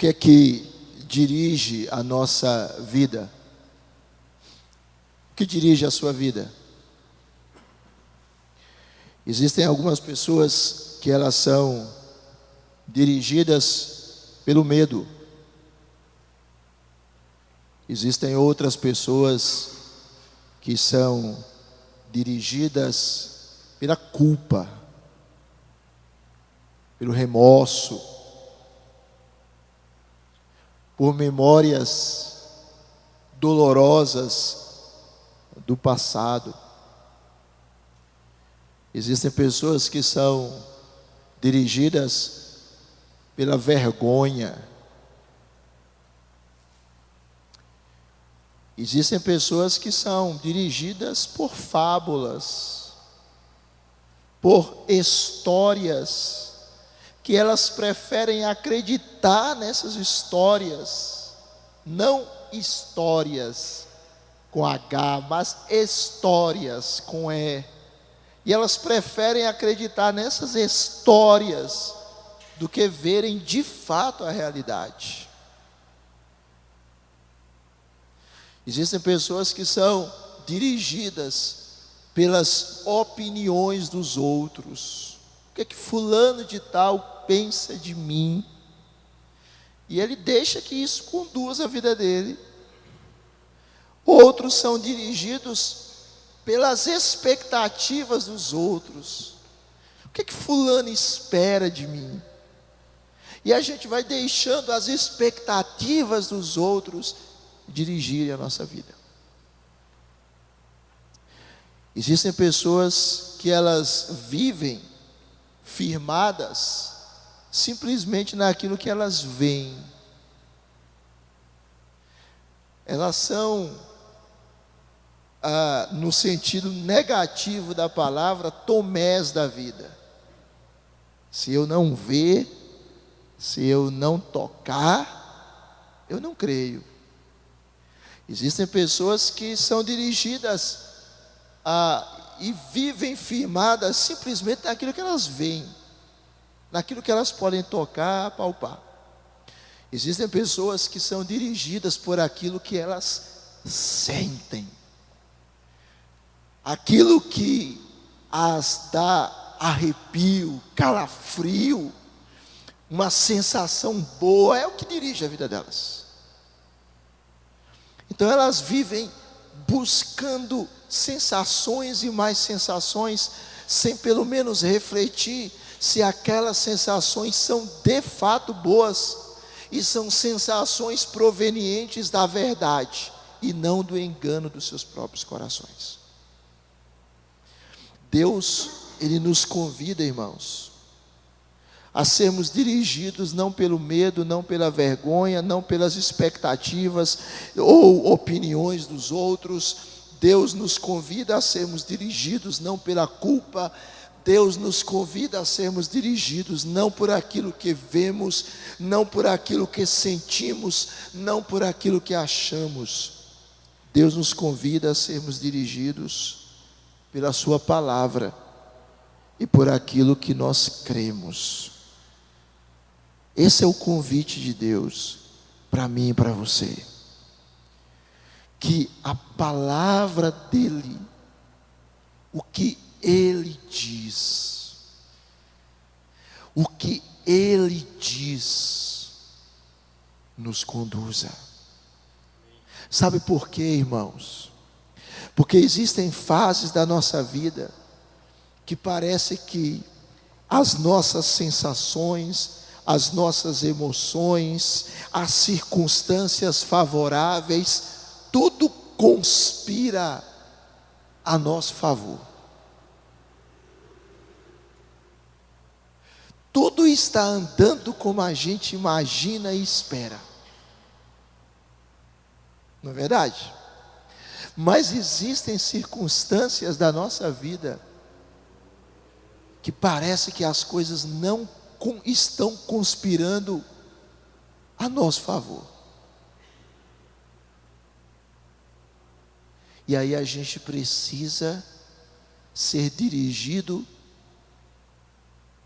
que é que dirige a nossa vida? O que dirige a sua vida? Existem algumas pessoas que elas são dirigidas pelo medo. Existem outras pessoas que são dirigidas pela culpa, pelo remorso, por memórias dolorosas do passado. Existem pessoas que são dirigidas pela vergonha. Existem pessoas que são dirigidas por fábulas, por histórias, que elas preferem acreditar nessas histórias, não histórias com H, mas histórias com E. E elas preferem acreditar nessas histórias do que verem de fato a realidade. Existem pessoas que são dirigidas pelas opiniões dos outros. O que é que fulano de tal pensa de mim? E ele deixa que isso conduza a vida dele. Outros são dirigidos pelas expectativas dos outros. O que é que fulano espera de mim? E a gente vai deixando as expectativas dos outros dirigirem a nossa vida. Existem pessoas que elas vivem firmadas simplesmente naquilo que elas veem. Elas são, no sentido negativo da palavra, tomés da vida. Se eu não ver, se eu não tocar, eu não creio. Existem pessoas que são dirigidas e vivem firmadas simplesmente naquilo que elas veem, naquilo que elas podem tocar, palpar. Existem pessoas que são dirigidas por aquilo que elas sentem, aquilo que as dá arrepio, calafrio, uma sensação boa, é o que dirige a vida delas. Então elas vivem buscando sensações e mais sensações, sem pelo menos refletir se aquelas sensações são de fato boas, e são sensações provenientes da verdade, e não do engano dos seus próprios corações. Deus, Ele nos convida, irmãos, a sermos dirigidos não pelo medo, não pela vergonha, não pelas expectativas ou opiniões dos outros. Deus nos convida a sermos dirigidos não pela culpa. Deus nos convida a sermos dirigidos não por aquilo que vemos, não por aquilo que sentimos, não por aquilo que achamos. Deus nos convida a sermos dirigidos pela sua palavra e por aquilo que nós cremos. Esse é o convite de Deus para mim e para você. Que a palavra dEle, o que Ele diz, o que Ele diz, nos conduza. Sabe por quê, irmãos? Porque existem fases da nossa vida que parece que as nossas sensações, as nossas emoções, as circunstâncias favoráveis, tudo conspira a nosso favor. Tudo está andando como a gente imagina e espera. Não é verdade? Mas existem circunstâncias da nossa vida que parece que as coisas não estão conspirando a nosso favor. E aí a gente precisa ser dirigido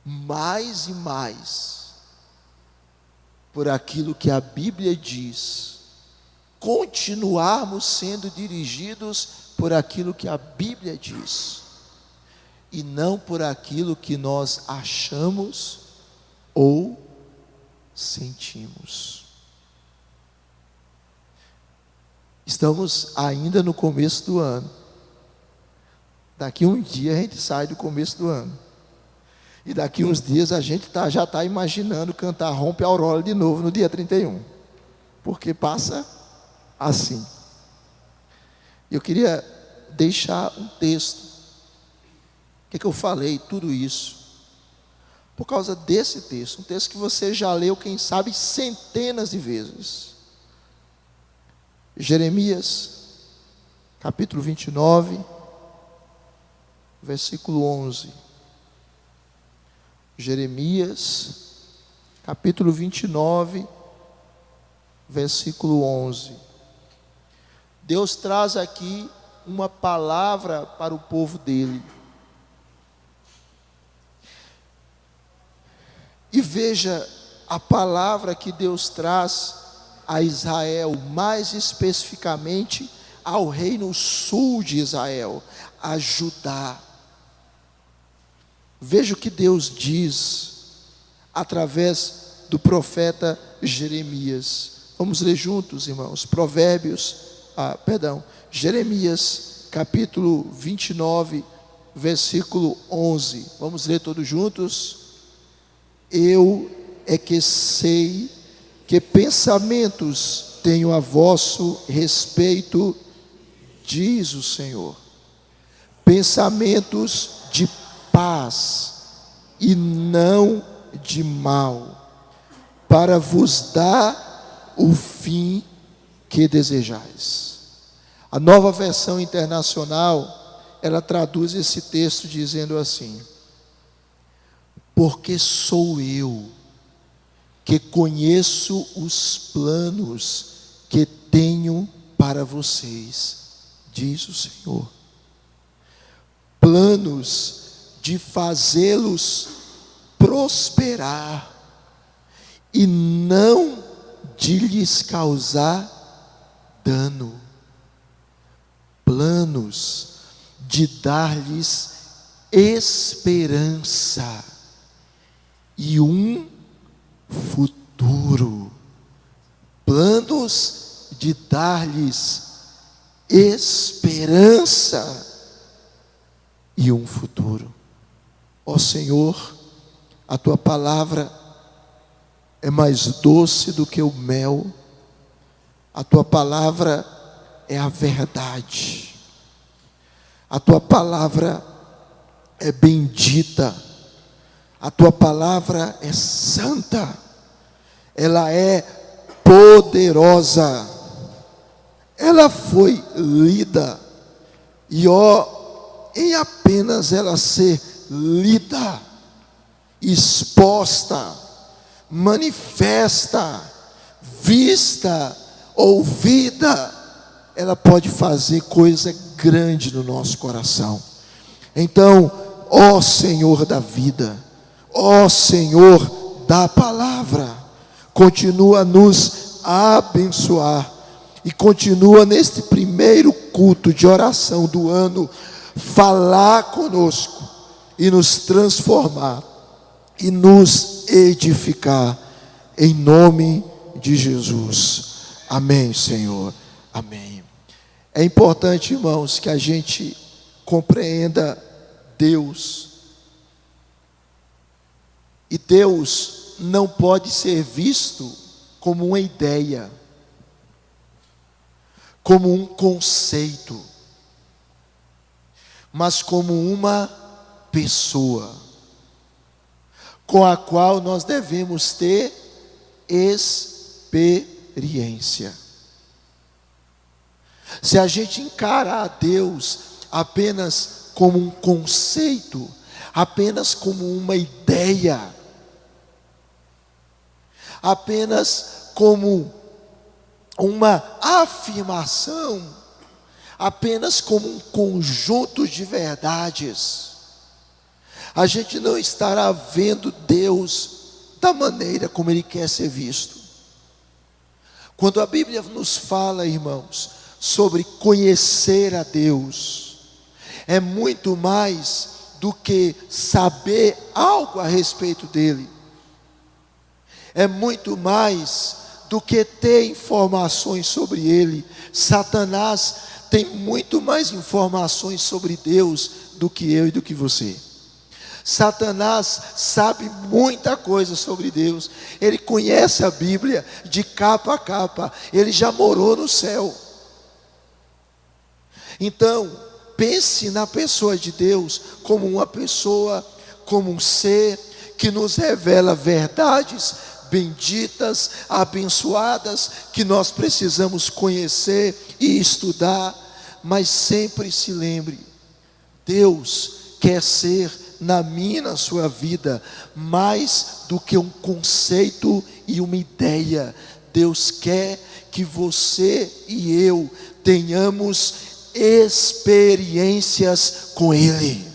mais e mais por aquilo que a Bíblia diz, continuarmos sendo dirigidos por aquilo que a Bíblia diz, e não por aquilo que nós achamos ou sentimos. Estamos ainda no começo do ano. Daqui um dia a gente sai do começo do ano. E daqui uns dias a gente já está imaginando cantar Rompe a Aurora de novo no dia 31. Porque passa assim. Eu queria deixar um texto. Por que eu falei tudo isso? Por causa desse texto. Um texto que você já leu, quem sabe, centenas de vezes. Jeremias, capítulo 29, versículo 11. Jeremias, capítulo 29, versículo 11. Deus traz aqui uma palavra para o povo dele. E veja a palavra que Deus traz a Israel, mais especificamente ao reino sul de Israel, a Judá. Veja o que Deus diz através do profeta Jeremias. Vamos ler juntos, irmãos. Jeremias, capítulo 29, versículo 11. Vamos ler todos juntos. Eu é que sei que pensamentos tenho a vosso respeito, diz o Senhor, pensamentos de paz e não de mal, para vos dar o fim que desejais. A Nova Versão Internacional, ela traduz esse texto dizendo assim: porque sou eu que conheço os planos que tenho para vocês, diz o Senhor. Planos de fazê-los prosperar e não de lhes causar dano. Planos de dar-lhes esperança e um futuro. Planos de dar-lhes esperança e um futuro. Ó Senhor, a tua palavra é mais doce do que o mel, a tua palavra é a verdade, a tua palavra é bendita, a tua palavra é santa, ela é poderosa, ela foi lida, e em apenas ela ser lida, exposta, manifesta, vista, ouvida, ela pode fazer coisa grande no nosso coração. Então, ó Senhor da vida, ó Senhor da palavra, continua a nos abençoar e continua neste primeiro culto de oração do ano, falar conosco e nos transformar e nos edificar, em nome de Jesus. Amém, Senhor. Amém. É importante, irmãos, que a gente compreenda Deus. E Deus não pode ser visto como uma ideia, como um conceito, mas como uma pessoa, com a qual nós devemos ter experiência. Se a gente encarar a Deus apenas como um conceito, apenas como uma ideia, apenas como uma afirmação, apenas como um conjunto de verdades, a gente não estará vendo Deus da maneira como Ele quer ser visto. Quando a Bíblia nos fala, irmãos, sobre conhecer a Deus, é muito mais do que saber algo a respeito dele. É muito mais do que ter informações sobre ele. Satanás tem muito mais informações sobre Deus do que eu e do que você. Satanás sabe muita coisa sobre Deus. Ele conhece a Bíblia de capa a capa. Ele já morou no céu. Então, pense na pessoa de Deus como uma pessoa, como um ser que nos revela verdades benditas, abençoadas, que nós precisamos conhecer e estudar. Mas sempre se lembre, Deus quer ser na minha e na sua vida mais do que um conceito e uma ideia. Deus quer que você e eu tenhamos experiências com Ele.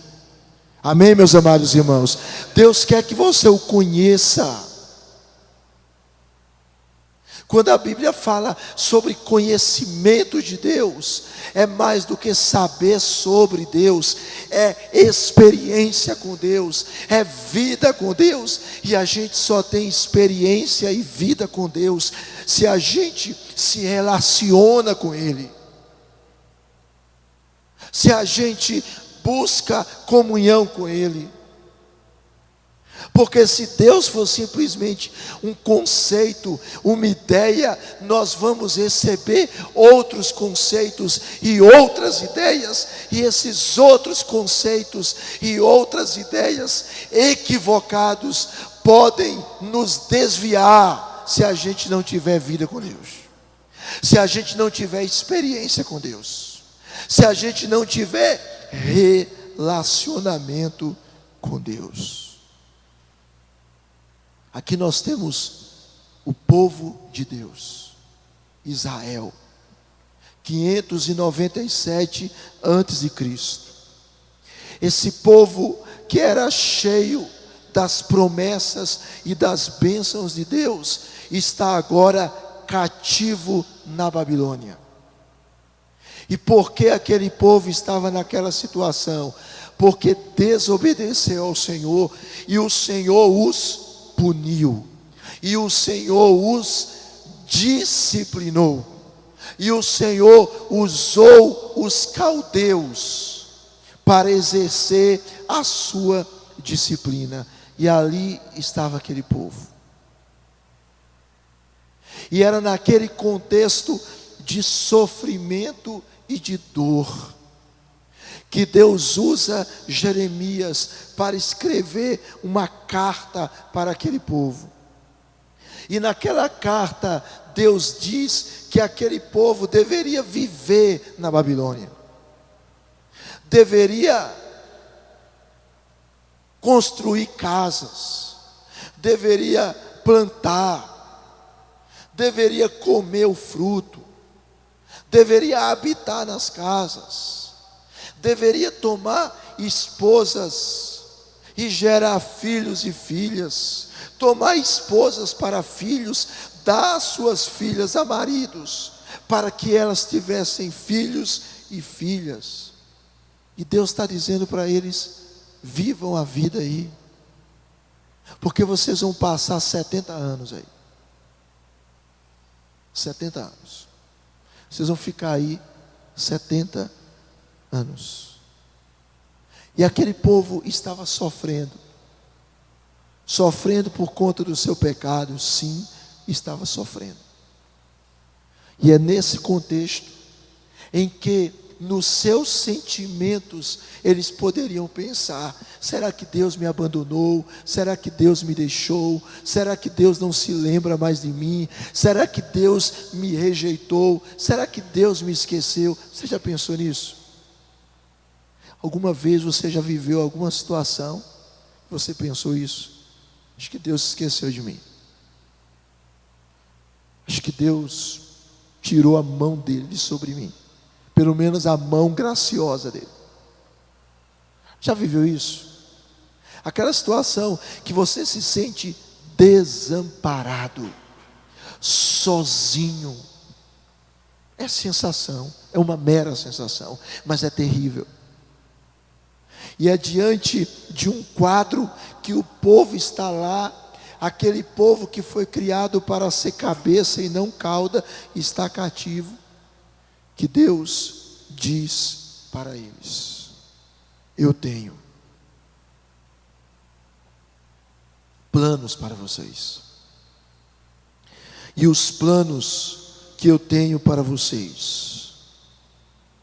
Amém, meus amados irmãos? Deus quer que você o conheça. Quando a Bíblia fala sobre conhecimento de Deus, é mais do que saber sobre Deus, é experiência com Deus, é vida com Deus. E a gente só tem experiência e vida com Deus se a gente se relaciona com Ele, se a gente busca comunhão com Ele. Porque se Deus for simplesmente um conceito, uma ideia, nós vamos receber outros conceitos e outras ideias, e esses outros conceitos e outras ideias equivocados podem nos desviar se a gente não tiver vida com Deus, se a gente não tiver experiência com Deus, se a gente não tiver relacionamento com Deus. Aqui nós temos o povo de Deus, Israel, 597 antes de Cristo. Esse povo que era cheio das promessas e das bênçãos de Deus, está agora cativo na Babilônia. E por que aquele povo estava naquela situação? Porque desobedeceu ao Senhor, e o Senhor os puniu, e o Senhor os disciplinou, e o Senhor usou os caldeus para exercer a sua disciplina. E ali estava aquele povo, e era naquele contexto de sofrimento e de dor que Deus usa Jeremias para escrever uma carta para aquele povo. E naquela carta Deus diz que aquele povo deveria viver na Babilônia, deveria construir casas, deveria plantar, deveria comer o fruto, deveria habitar nas casas, deveria tomar esposas e gerar filhos e filhas, tomar esposas para filhos, dar suas filhas a maridos, para que elas tivessem filhos e filhas. E Deus está dizendo para eles: vivam a vida aí, porque vocês vão passar 70 anos aí, 70 anos, vocês vão ficar aí 70 anos. E aquele povo estava sofrendo por conta do seu pecado. Sim, estava sofrendo. E é nesse contexto em que nos seus sentimentos eles poderiam pensar: será que Deus me abandonou? Será que Deus me deixou? Será que Deus não se lembra mais de mim? Será que Deus me rejeitou? Será que Deus me esqueceu? Você já pensou nisso? Alguma vez você já viveu alguma situação, você pensou isso? Acho que Deus esqueceu de mim, acho que Deus tirou a mão dele sobre mim, pelo menos a mão graciosa dele. Já viveu isso? Aquela situação que você se sente desamparado, sozinho. É sensação, é uma mera sensação, mas é terrível. E é diante de um quadro que o povo está lá, aquele povo que foi criado para ser cabeça e não cauda, está cativo, que Deus diz para eles: eu tenho planos para vocês, e os planos que eu tenho para vocês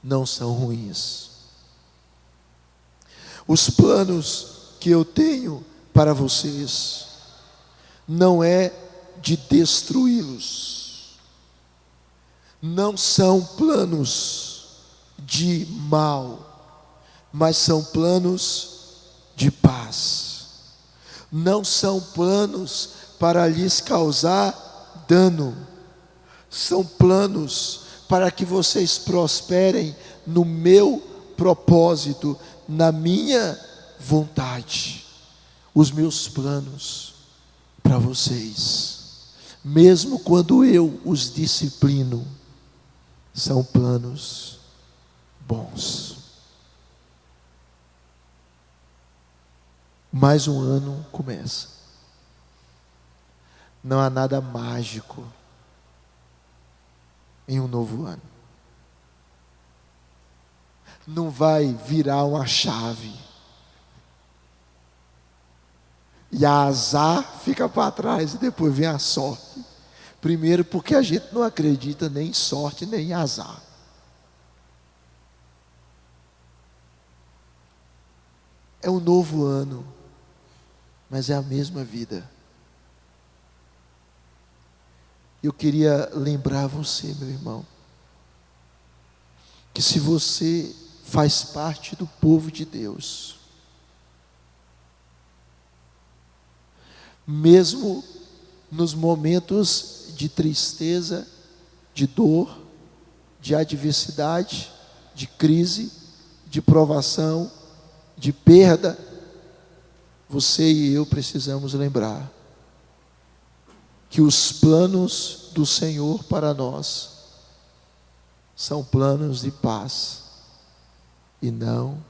não são ruins. Os planos que eu tenho para vocês não é de destruí-los, não são planos de mal, mas são planos de paz. Não são planos para lhes causar dano, são planos para que vocês prosperem no meu propósito, na minha vontade. Os meus planos para vocês, mesmo quando eu os disciplino, são planos bons. Mais um ano começa. Não há nada mágico em um novo ano. Não vai virar uma chave e a azar fica para trás e depois vem a sorte. Primeiro porque a gente não acredita nem em sorte nem em azar. É um novo ano, mas é a mesma vida. Eu queria lembrar você, meu irmão, que se você faz parte do povo de Deus, mesmo nos momentos de tristeza, de dor, de adversidade, de crise, de provação, de perda, você e eu precisamos lembrar que os planos do Senhor para nós são planos de paz e não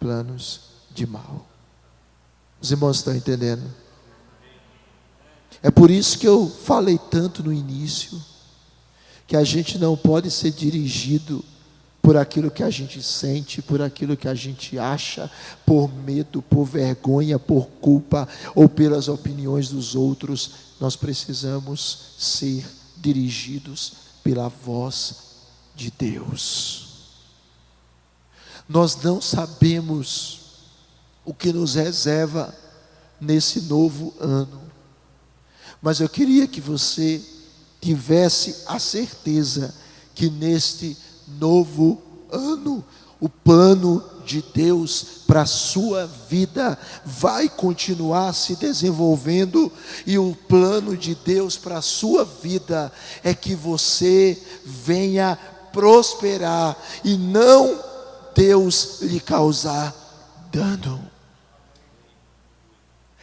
planos de mal. Os irmãos estão entendendo? É por isso que eu falei tanto no início, que a gente não pode ser dirigido por aquilo que a gente sente, por aquilo que a gente acha, por medo, por vergonha, por culpa ou pelas opiniões dos outros. Nós precisamos ser dirigidos pela voz de Deus. Nós não sabemos o que nos reserva nesse novo ano, mas eu queria que você tivesse a certeza que neste novo ano, o plano de Deus para a sua vida vai continuar se desenvolvendo, e o plano de Deus para a sua vida é que você venha prosperar e não Deus lhe causar dano.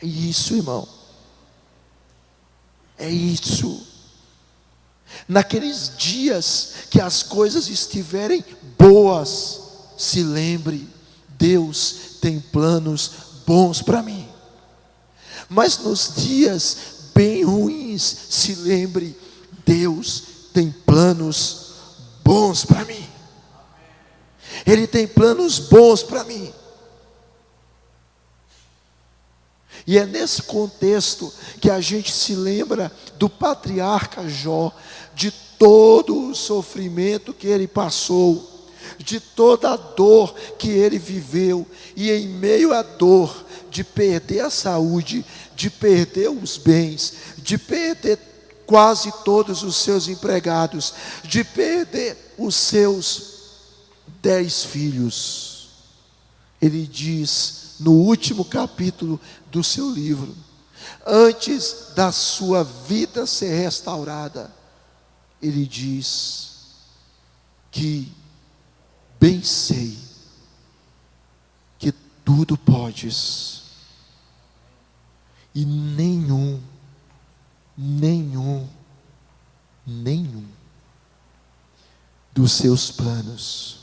É isso, irmão. É isso. Naqueles dias que as coisas estiverem boas, se lembre, Deus tem planos bons para mim. Mas nos dias bem ruins, se lembre, Deus tem planos bons para mim. Ele tem planos bons para mim. E é nesse contexto que a gente se lembra do patriarca Jó, de todo o sofrimento que ele passou, de toda a dor que ele viveu, e em meio à dor de perder a saúde, de perder os bens, de perder quase todos os seus empregados, de perder os seus 10 filhos, ele diz no último capítulo do seu livro, antes da sua vida ser restaurada, ele diz que bem sei que tudo podes, e nenhum nenhum dos seus planos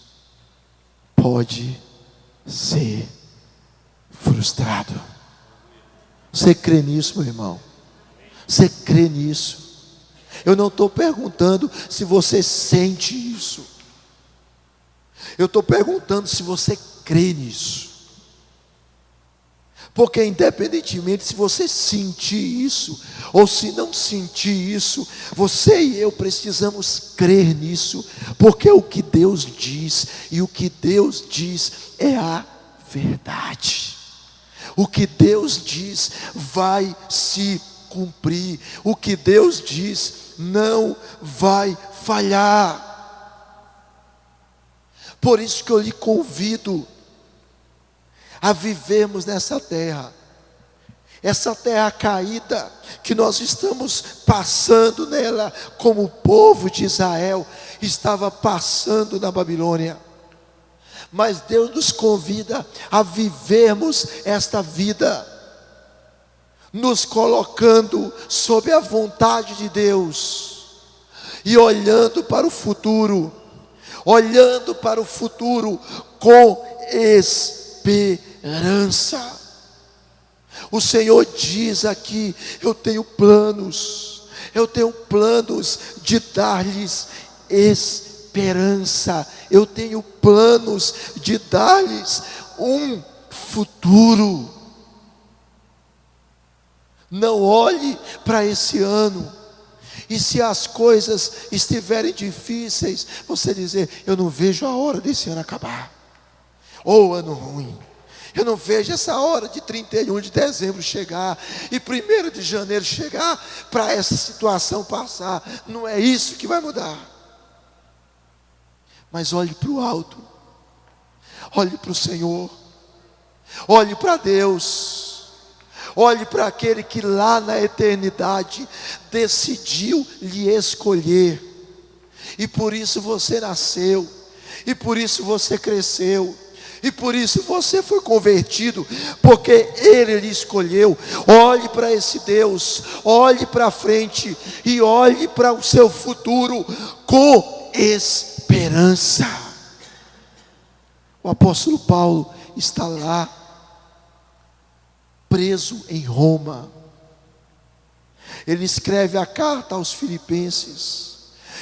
pode ser frustrado. Você crê nisso, meu irmão? Você crê nisso? Eu não estou perguntando se você sente isso. Eu estou perguntando se você crê nisso. Porque independentemente se você sentir isso ou se não sentir isso, você e eu precisamos crer nisso, porque o que Deus diz, e o que Deus diz é a verdade. O que Deus diz vai se cumprir. O que Deus diz não vai falhar. Por isso que eu lhe convido a vivermos nessa terra, essa terra caída, que nós estamos passando nela, como o povo de Israel estava passando na Babilônia. Mas Deus nos convida a vivermos esta vida, nos colocando sob a vontade de Deus, e olhando para o futuro com esperança. O Senhor diz aqui: eu tenho planos de dar-lhes esperança, eu tenho planos de dar-lhes um futuro. Não olhe para esse ano, e se as coisas estiverem difíceis, você dizer: eu não vejo a hora desse ano acabar, ou ano ruim, eu não vejo essa hora de 31 de dezembro chegar, e 1º de janeiro chegar, para essa situação passar. Não é isso que vai mudar. Mas olhe para o alto, olhe para o Senhor, olhe para Deus, olhe para aquele que lá na eternidade decidiu lhe escolher, e por isso você nasceu, e por isso você cresceu, e por isso você foi convertido, porque Ele lhe escolheu. Olhe para esse Deus, olhe para frente, e olhe para o seu futuro com esperança. O apóstolo Paulo está lá, preso em Roma. Ele escreve a carta aos Filipenses.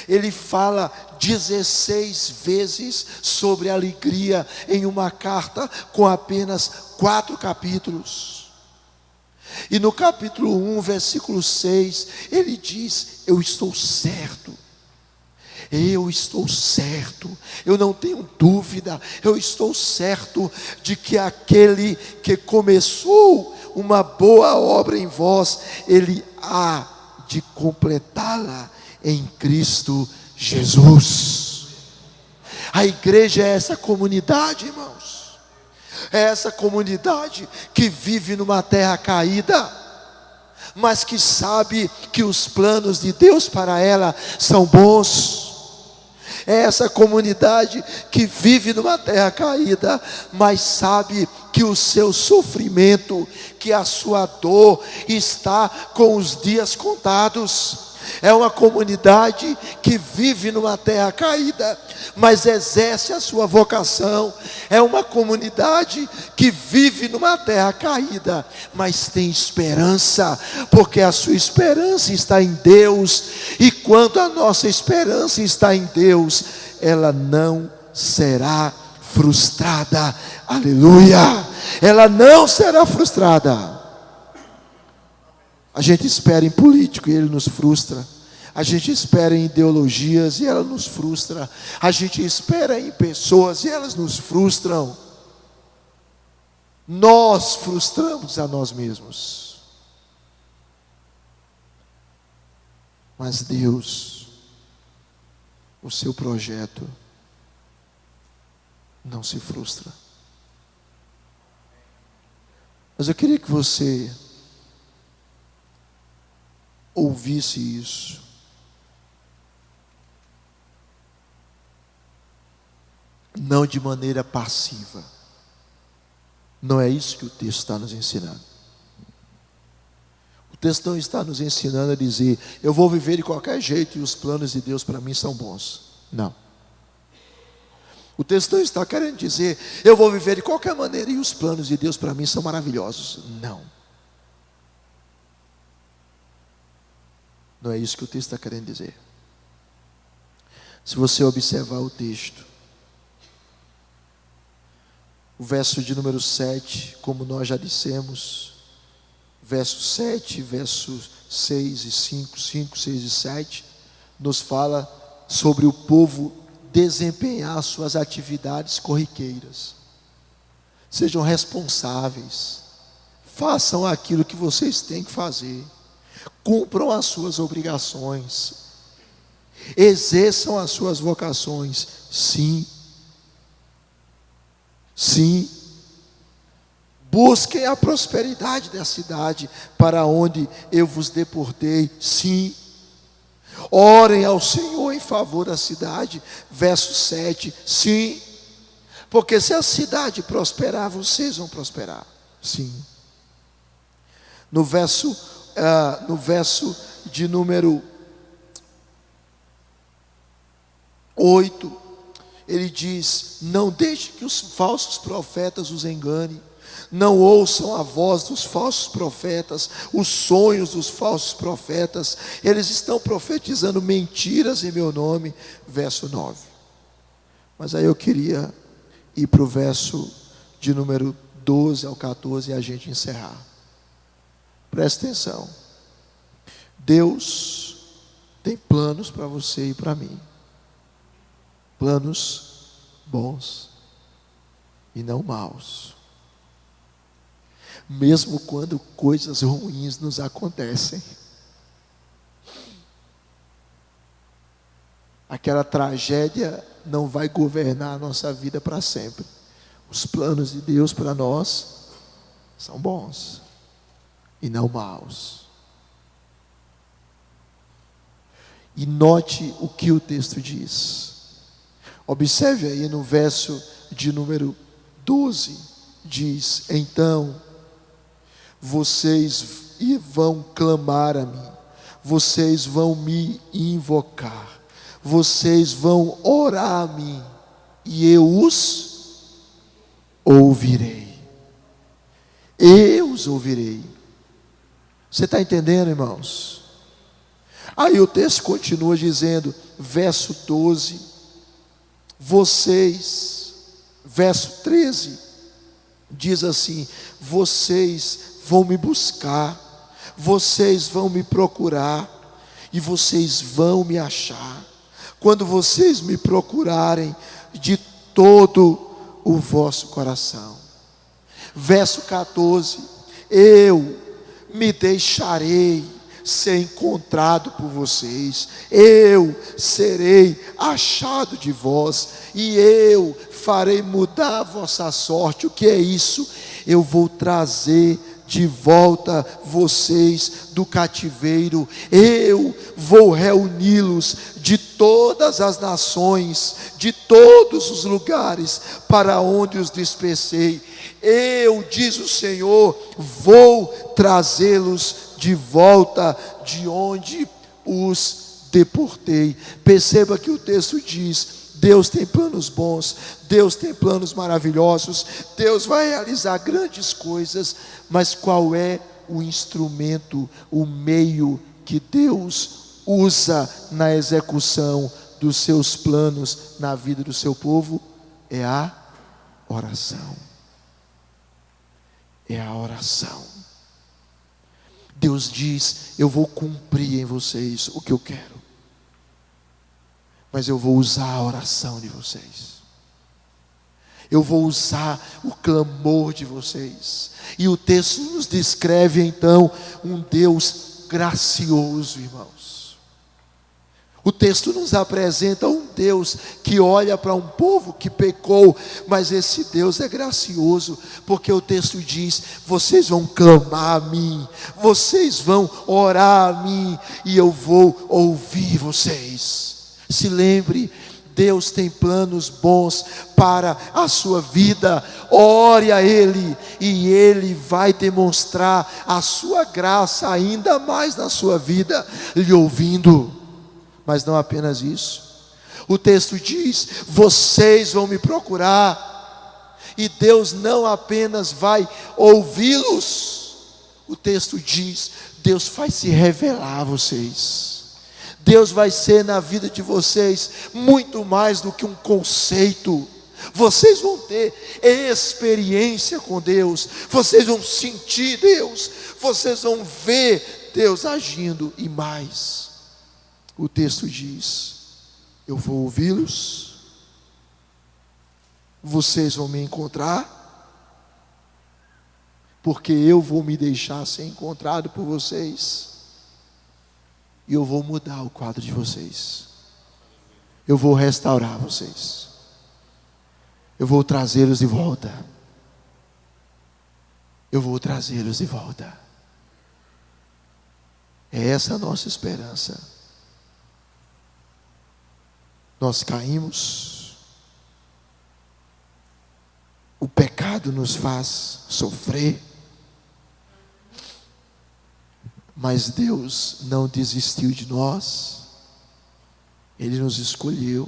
Ele fala 16 vezes sobre alegria em uma carta com apenas 4 capítulos. E no capítulo 1, versículo 6, ele diz: eu estou certo, eu não tenho dúvida, eu estou certo de que aquele que começou uma boa obra em vós, Ele há de completá-la em Cristo Jesus. A igreja é essa comunidade, irmãos, é essa comunidade que vive numa terra caída, mas que sabe que os planos de Deus para ela são bons. É essa comunidade que vive numa terra caída, mas sabe que o seu sofrimento, que a sua dor está com os dias contados. É uma comunidade que vive numa terra caída, mas exerce a sua vocação. É uma comunidade que vive numa terra caída, mas tem esperança, porque a sua esperança está em Deus. E quando a nossa esperança está em Deus, ela não será frustrada. Aleluia! Ela não será frustrada. A gente espera em político e ele nos frustra. A gente espera em ideologias e ela nos frustra. A gente espera em pessoas e elas nos frustram. Nós frustramos a nós mesmos. Mas Deus, o seu projeto não se frustra. Mas eu queria que você ouvisse isso. Não de maneira passiva. Não é isso que o texto está nos ensinando. O O texto não está nos ensinando a dizer: eu vou viver de qualquer jeito e os planos de Deus para mim são bons. Não. O texto não está querendo dizer: eu vou viver de qualquer maneira e os planos de Deus para mim são maravilhosos. Não. Não é isso que o texto está querendo dizer. Se você observar o texto, o verso de número 7, como nós já dissemos, verso 7, versos 6 e 5, 5, 6 e 7, nos fala sobre o povo desempenhar suas atividades corriqueiras. Sejam responsáveis, façam aquilo que vocês têm que fazer, cumpram as suas obrigações, exerçam as suas vocações. Sim, sim. Busquem a prosperidade da cidade para onde eu vos deportei. Sim. Orem ao Senhor em favor da cidade. Verso 7. Sim. Porque se a cidade prosperar, vocês vão prosperar. Sim. No verso de número 8, ele diz: não deixe que os falsos profetas os enganem. Não ouçam a voz dos falsos profetas, os sonhos dos falsos profetas. Eles estão profetizando mentiras em meu nome. Verso 9. Mas aí eu queria ir para o verso de número 12 ao 14 e a gente encerrar. Presta atenção. Deus tem planos para você e para mim. Planos bons e não maus. Mesmo quando coisas ruins nos acontecem. Aquela tragédia não vai governar a nossa vida para sempre. Os planos de Deus para nós são bons e não maus. E note o que o texto diz. Observe aí no verso de número 12, diz: então vocês vão clamar a mim, vocês vão me invocar, vocês vão orar a mim, e eu os ouvirei. Eu os ouvirei. Você está entendendo, irmãos? Aí o texto continua dizendo, verso 12, vocês, verso 13, diz assim: vocês vão me buscar, vocês vão me procurar, e vocês vão me achar, quando vocês me procurarem de todo o vosso coração. Verso 14, eu me deixarei ser encontrado por vocês, eu serei achado de vós, e eu farei mudar a vossa sorte. O que é isso? Eu vou trazer de volta vocês do cativeiro, eu vou reuni-los de todas as nações, de todos os lugares para onde os dispersei. Eu, diz o Senhor, vou trazê-los de volta de onde os deportei. Perceba que o texto diz: Deus tem planos bons, Deus tem planos maravilhosos, Deus vai realizar grandes coisas, mas qual é o instrumento, o meio que Deus usa na execução dos seus planos na vida do seu povo? É a oração. É a oração. Deus diz: eu vou cumprir em vocês o que eu quero, mas eu vou usar a oração de vocês, eu vou usar o clamor de vocês. E o texto nos descreve então um Deus gracioso, irmãos. O texto nos apresenta um Deus que olha para um povo que pecou, mas esse Deus é gracioso, porque o texto diz: vocês vão clamar a mim, vocês vão orar a mim, e eu vou ouvir vocês. Se lembre, Deus tem planos bons para a sua vida. Ore a Ele e Ele vai demonstrar a sua graça ainda mais na sua vida, lhe ouvindo. Mas não apenas isso. O texto diz: vocês vão me procurar. E Deus não apenas vai ouvi-los. O texto diz: Deus vai se revelar a vocês. Deus vai ser na vida de vocês muito mais do que um conceito. Vocês vão ter experiência com Deus. Vocês vão sentir Deus. Vocês vão ver Deus agindo. E mais, o texto diz: eu vou ouvi-los. Vocês vão me encontrar. Porque eu vou me deixar ser encontrado por vocês. E eu vou mudar o quadro de vocês. Eu vou restaurar vocês. Eu vou trazê-los de volta. Eu vou trazê-los de volta. É essa a nossa esperança. Nós caímos. O pecado nos faz sofrer. Mas Deus não desistiu de nós. Ele nos escolheu.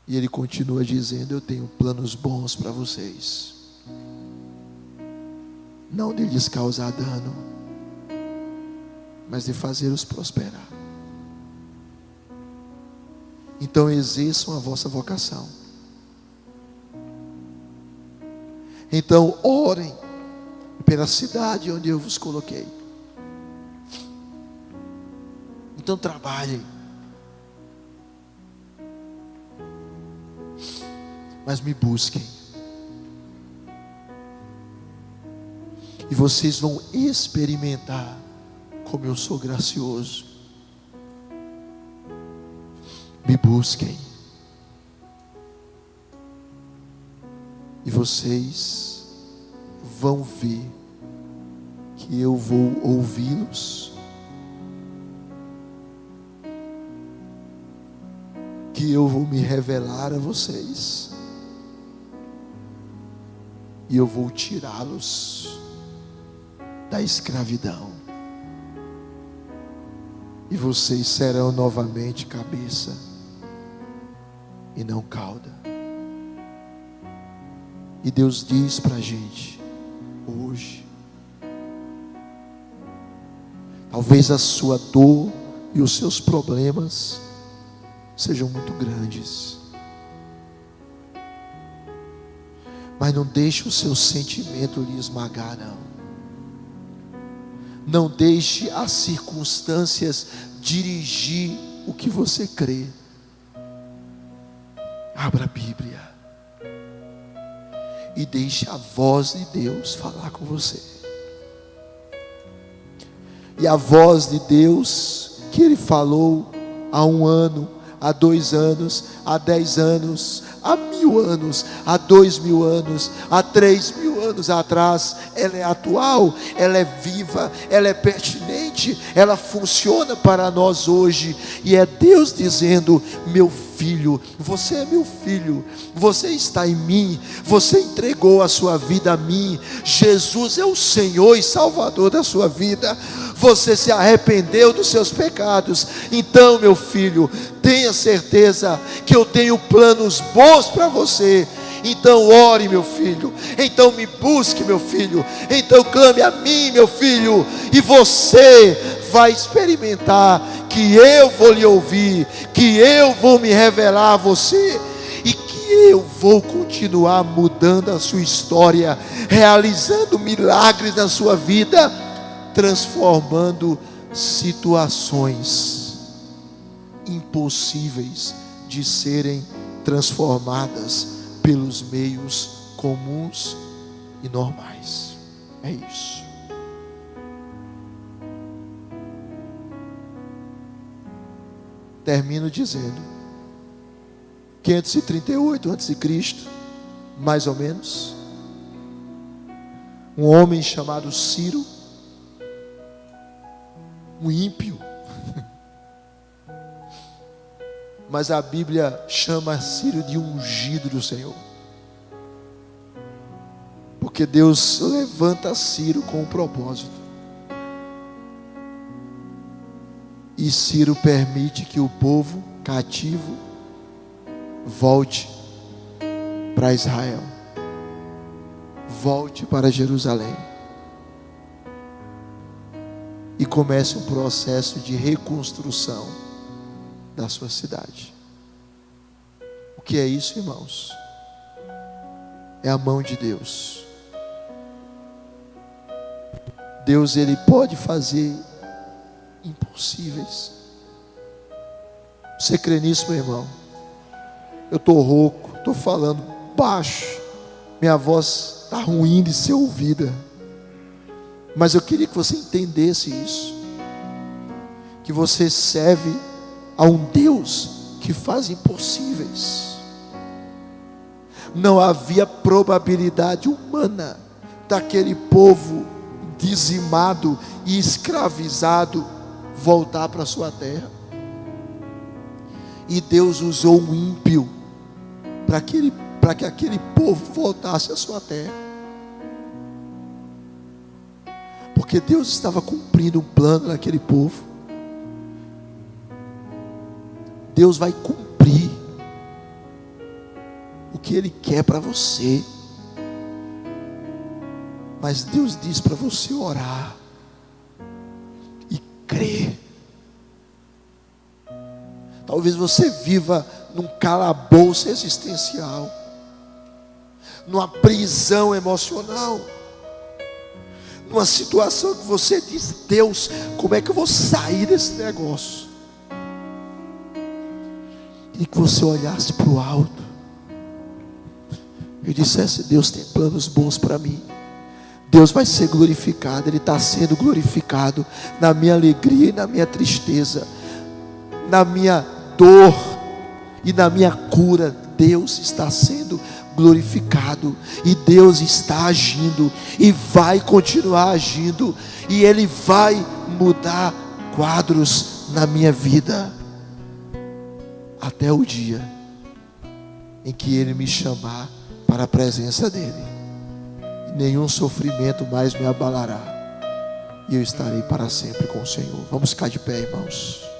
E Ele continua dizendo: eu tenho planos bons para vocês. Não de lhes causar dano, mas de fazê-los prosperar. Então exerçam a vossa vocação. Então orem pela cidade onde eu vos coloquei. Então trabalhem. Mas me busquem. E vocês vão experimentar como eu sou gracioso. Me busquem. E vocês vão ver que eu vou ouvi-los, que eu vou me revelar a vocês, e eu vou tirá-los da escravidão, e vocês serão novamente cabeça e não cauda. E Deus diz para a gente hoje: talvez a sua dor e os seus problemas sejam muito grandes, mas não deixe o seu sentimento lhe esmagar, não. Não deixe as circunstâncias dirigir o que você crê. Abra a Bíblia e deixe a voz de Deus falar com você. E a voz de Deus que Ele falou há 1 ano, há 2 anos, há 10 anos, há 1000 anos, há 2000 anos, há 3000 anos atrás, ela é atual, ela é viva, ela é pertinente, ela funciona para nós hoje. E é Deus dizendo: meu filho, você é meu filho, você está em mim, você entregou a sua vida a mim, Jesus é o Senhor e Salvador da sua vida, você se arrependeu dos seus pecados. Então, meu filho, tenha certeza que eu tenho planos bons para você. Então ore, meu filho, então me busque, meu filho, então clame a mim, meu filho, e você vai experimentar que eu vou lhe ouvir, que eu vou me revelar a você, e que eu vou continuar mudando a sua história, realizando milagres na sua vida, transformando situações impossíveis de serem transformadas pelos meios comuns e normais. É isso. Termino dizendo: 538 a.C., mais ou menos, um homem chamado Ciro, um ímpio, mas a Bíblia chama Ciro de ungido do Senhor. Porque Deus levanta Ciro com um propósito. E Ciro permite que o povo cativo volte para Israel, volte para Jerusalém, e comece um processo de reconstrução da sua cidade. O que é isso, irmãos? É a mão de Deus. Deus, Ele pode fazer impossíveis. Você crê nisso, meu irmão? Eu estou rouco, estou falando baixo, minha voz está ruim de ser ouvida, mas eu queria que você entendesse isso, que você serve a um Deus que faz impossíveis. Não havia probabilidade humana daquele povo dizimado e escravizado voltar para sua terra. E Deus usou um ímpio para que aquele povo voltasse à sua terra. Porque Deus estava cumprindo um plano naquele povo. Deus vai cumprir o que Ele quer para você. Mas Deus diz para você orar e crer. Talvez você viva num calabouço existencial, numa prisão emocional, numa situação que você diz: Deus, como é que eu vou sair desse negócio? E que você olhasse para o alto e dissesse: Deus tem planos bons para mim. Deus vai ser glorificado. Ele está sendo glorificado na minha alegria e na minha tristeza, na minha dor e na minha cura. Deus está sendo glorificado, e Deus está agindo, e vai continuar agindo, e Ele vai mudar quadros na minha vida, até o dia em que Ele me chamar para a presença dEle. Nenhum sofrimento mais me abalará, e eu estarei para sempre com o Senhor. Vamos ficar de pé, irmãos.